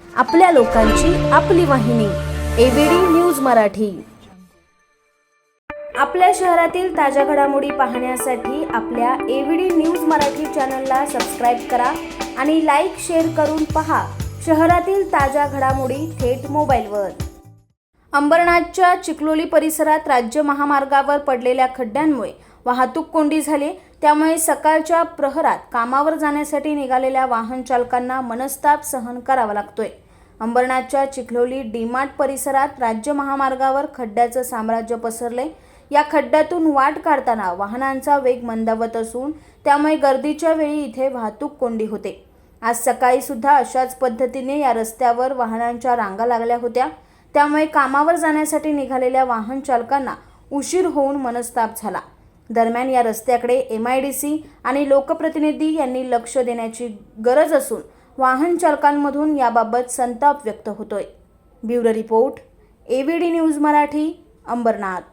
आपल्या लोकांची आपली वाहिनी एबीडी न्यूज मराठी। आपल्या शहरातील ताज्या घडामोडी पाहण्यासाठी आपल्या एबीडी न्यूज मराठी चॅनलला सबस्क्राइब करा आणि लाईक शेअर करून पहा शहरातील ताज्या घडामोडी थेट मोबाईलवर। अंबरनाथच्या चिखलोली परिसरात राज्य महामार्गावर पडलेल्या खड्ड्यांमुळे वाहतूक कोंडी झाली। त्यामुळे सकाळच्या प्रहरात कामावर जाण्यासाठी निघालेल्या वाहन चालकांना मनस्ताप सहन करावा लागतोय। अंबरनाथच्या चिखलोली डीमार्ट परिसरात राज्य महामार्गावर खड्ड्याचं साम्राज्य पसरले। या खड्ड्यातून वाट काढताना वाहनांचा वेग मंदावत असून त्यामुळे गर्दीच्या वेळी इथे वाहतूक कोंडी होते। आज सकाळी सुद्धा अशाच पद्धतीने या रस्त्यावर वाहनांच्या रांगा लागल्या होत्या। त्यामुळे कामावर जाण्यासाठी निघालेल्या वाहन चालकांना उशीर होऊन मनस्ताप झाला। दरम्यान या रस्त्याकडे MIDC आणि लोकप्रतिनिधी यांनी लक्ष देण्याची गरज असून वाहन चालकांमधून याबाबत संताप व्यक्त होतोय। Bureau report ABD news Marathi, Ambernath.